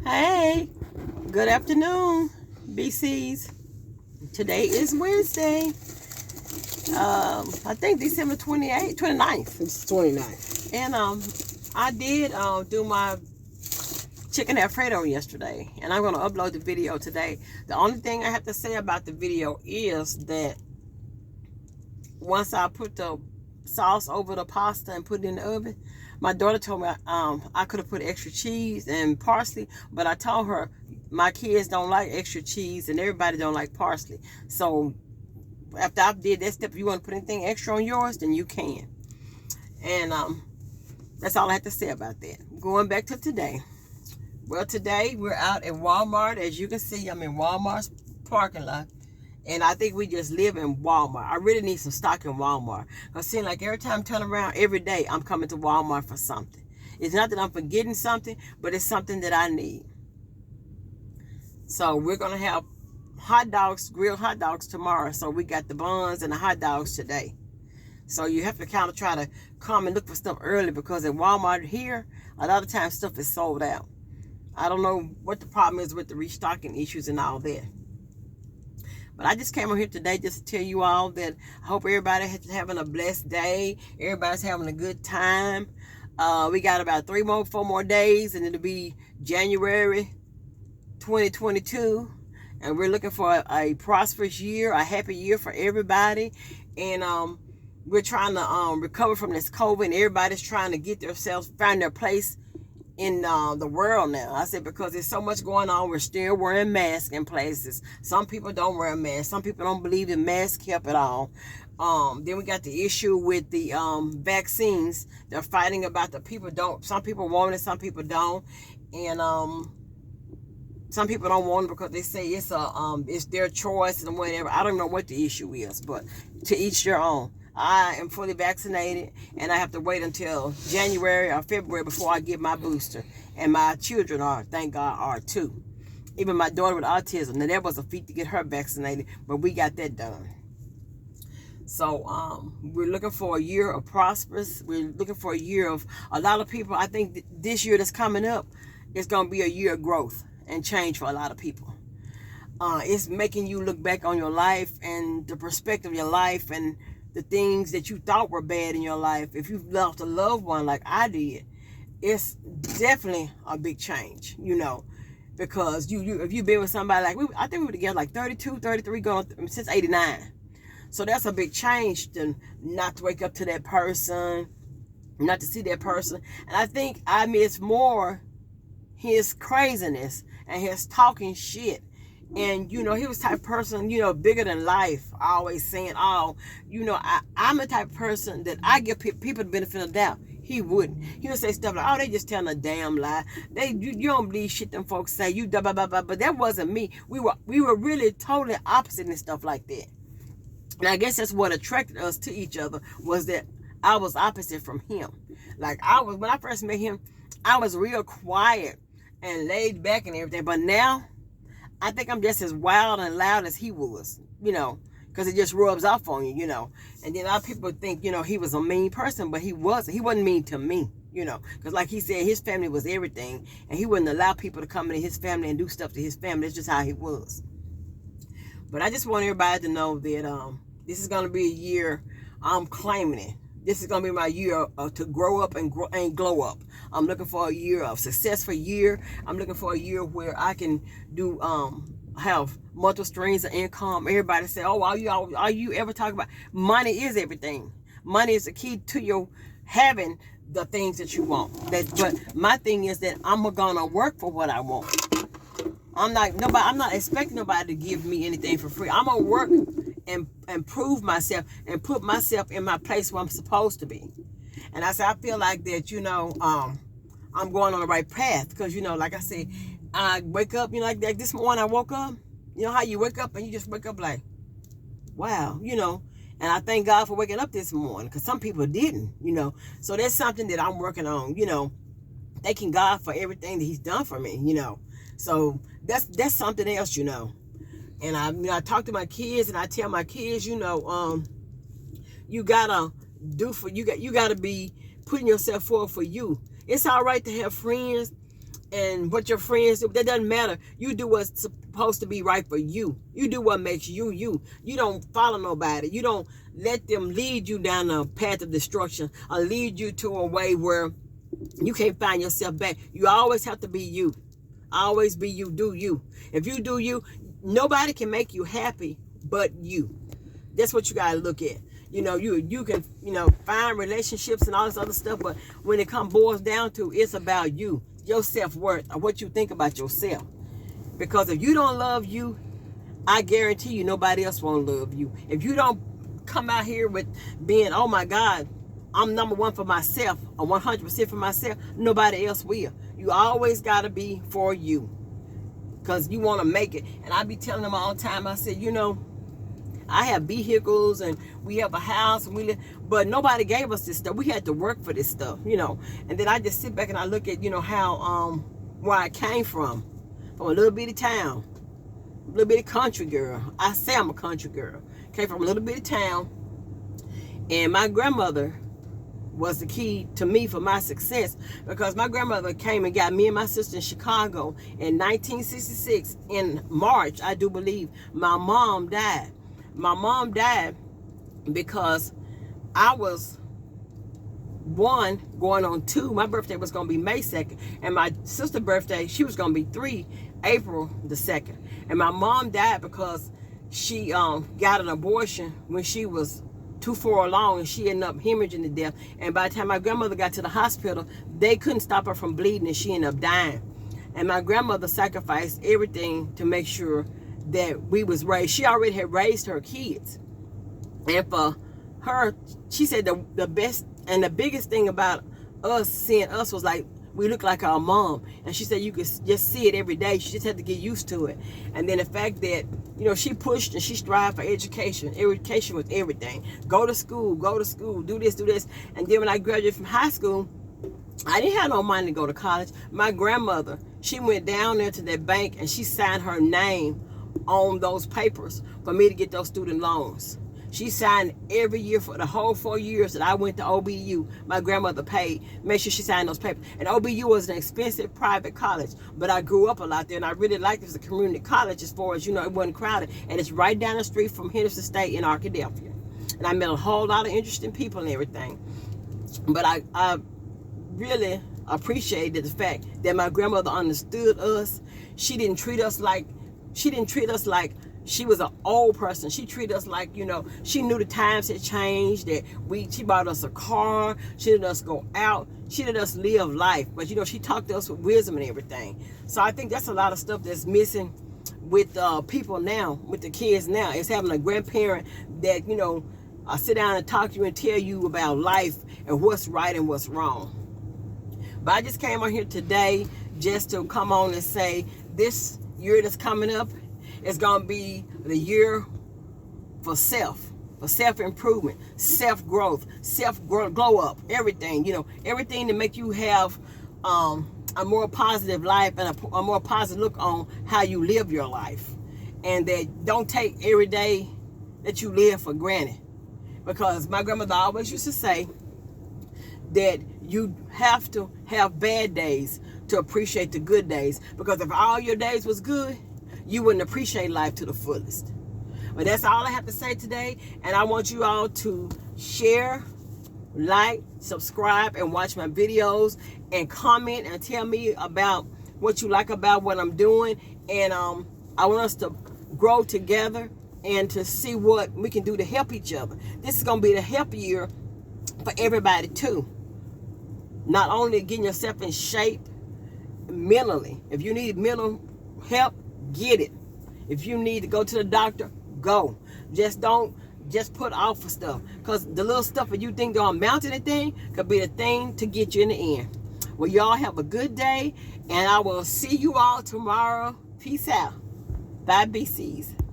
Hey, good afternoon, BCs. Today is Wednesday. I think December 28th, 29th. It's 29. And I did do my chicken Alfredo yesterday, and I'm gonna upload the video today. The only thing I have to say about the video is that once I put the sauce over the pasta and put it in the oven, my daughter told me I could have put extra cheese and parsley, but I told her my kids don't like extra cheese and everybody don't like parsley. So after I did that step, if you want to put anything extra on yours, then you can. And that's all I have to say about that. Going back to today. Well, today we're out at Walmart. As you can see, I'm in Walmart's parking lot. And I think we just live in Walmart. I really need some stock in Walmart. Because it seems like every time I turn around, every day, I'm coming to Walmart for something. It's not that I'm forgetting something, but it's something that I need. So we're going to have hot dogs, grilled hot dogs tomorrow. So we got the buns and the hot dogs today. So you have to kind of try to come and look for stuff early, because at Walmart here, a lot of times stuff is sold out. I don't know what the problem is with the restocking issues and all that. But I just came on here today just to tell you all that I hope everybody is having a blessed day. Everybody's having a good time. We got about 4 more days, and it'll be January 2022. And we're looking for a prosperous year, a happy year for everybody. And we're trying to recover from this COVID. And everybody's trying to get themselves, find their place in the world now. I said, because there's so much going on, we're still wearing masks in places. Some people don't wear masks. Some people don't believe in mask help at all. Then we got the issue with the vaccines. They're fighting about the people don't. Some people want it, some people don't, and some people don't want it because they say it's their choice and whatever. I don't know what the issue is, but to each their own. I am fully vaccinated, and I have to wait until January or February before I get my booster. And my children are, thank God, are too. Even my daughter with autism. Now, that was a feat to get her vaccinated, but we got that done. So we're looking for a year of prosperous. We're looking for a year of a lot of people. I think this year that's coming up is going to be a year of growth and change for a lot of people. It's making you look back on your life and the perspective of your life and the things that you thought were bad in your life. If you've lost a loved one like I did, it's definitely a big change, because if you've been with somebody like I think we were together like 32, 33, going since 89. So that's a big change to not to wake up to that person, not to see that person. And I think I miss more his craziness and his talking shit. And, he was the type of person, bigger than life, always saying, I'm the type of person that I give people the benefit of the doubt. He wouldn't. He would say stuff like, they just telling a damn lie. You don't believe shit them folks say. You blah, blah, blah, blah. But that wasn't me. We were really totally opposite and stuff like that. And I guess that's what attracted us to each other, was that I was opposite from him. Like when I first met him, I was real quiet and laid back and everything. But now, I think I'm just as wild and loud as he was, because it just rubs off on you, And then a lot of people think, he was a mean person, but he wasn't. He wasn't mean to me, because like he said, his family was everything, and he wouldn't allow people to come into his family and do stuff to his family. That's just how he was. But I just want everybody to know that this is going to be a year, I'm claiming it. This is going to be my year to grow up and glow up. I'm looking for a year of successful year. I'm looking for a year where I can do have multiple streams of income. Everybody say, all you ever talk about money is everything. Money is the key to your having the things that you want. But my thing is that I'm gonna work for what I want. I'm not expecting nobody to give me anything for free. I'm gonna work and prove myself and put myself in my place where I'm supposed to be. And I feel like that, I'm going on the right path, because, like I said, I wake up, like this morning I woke up, how you wake up and you just wake up like, wow, and I thank God for waking up this morning, because some people didn't, so that's something that I'm working on, thanking God for everything that he's done for me, so that's something else, And I talk to my kids, and I tell my kids, you gotta you gotta be putting yourself forward for you. It's all right to have friends and what your friends do. That doesn't matter. You do what's supposed to be right for you. You do what makes you you. You don't follow nobody. You don't let them lead you down a path of destruction or lead you to a way where you can't find yourself back. You always have to be you. Always be you. Do you. If you do you, nobody can make you happy but you. That's what you gotta look at. You know, you can, you know, find relationships and all this other stuff, but when it boils down to, it's about you, your self-worth, or what you think about yourself. Because if you don't love you, I guarantee you nobody else won't love you. If you don't come out here with being, oh my God, I'm number one for myself, or 100% for myself, nobody else will. You always gotta be for you, because you want to make it. And I be telling them all the time, I said, you know, I have vehicles and we have a house and we live, but nobody gave us this stuff. We had to work for this stuff, you know. And then I just sit back and I look at, you know, how where I came from a little bitty town, a little bitty country girl. I say I'm a country girl. Came from a little bitty town, and my grandmother was the key to me for my success, because my grandmother came and got me and my sister in Chicago in 1966 in March, I do believe. My mom died. My mom died because I was 1 going on 2. My birthday was going to be May 2nd, and my sister's birthday, she was going to be 3, April the 2nd. And my mom died because she got an abortion when she was too far along, and she ended up hemorrhaging to death. And by the time my grandmother got to the hospital, they couldn't stop her from bleeding, and she ended up dying. And my grandmother sacrificed everything to make sure that we was raised. She already had raised her kids, and for her, she said the best and the biggest thing about us, seeing us, was like we look like our mom. And she said you could just see it every day. She just had to get used to it. And then the fact that, you know, she pushed and she strived for education. Education was everything. Go to school, do this. And then when I graduated from high school, I didn't have no money to go to college. My grandmother, she went down there to that bank and she signed her name on those papers for me to get those student loans. She signed every year for the whole 4 years that I went to OBU. My grandmother paid, make sure she signed those papers. And OBU was an expensive private college, but I grew up a lot there, and I really liked it as a community college, as far as, you know, it wasn't crowded. And it's right down the street from Henderson State in Arkadelphia. And I met a whole lot of interesting people and everything. But I really appreciated the fact that my grandmother understood us. She didn't treat us like she was an old person. She treated us like, you know, she knew the times had changed, that she bought us a car, she let us go out, she let us live life. But, you know, she talked to us with wisdom and everything. So I think that's a lot of stuff that's missing with people now, with the kids now. It's having a grandparent that, you know, sit down and talk to you and tell you about life and what's right and what's wrong. But I just came on here today just to come on and say, this year that's coming up, it's going to be the year for self-improvement, self-growth, glow up, everything, you know, everything to make you have a more positive life and a more positive look on how you live your life. And that don't take every day that you live for granted. Because my grandmother always used to say that you have to have bad days to appreciate the good days. Because if all your days was good, you wouldn't appreciate life to the fullest. But that's all I have to say today. And I want you all to share, like, subscribe, and watch my videos, and comment and tell me about what you like about what I'm doing. And I want us to grow together and to see what we can do to help each other. This is going to be the help year for everybody too. Not only getting yourself in shape mentally. If you need mental help, get it. If you need to go to the doctor, go. Just don't put off for stuff, because the little stuff that you think don't amount to anything could be the thing to get you in the end. Well, y'all have a good day, and I will see you all tomorrow. Peace out. Bye, BCs.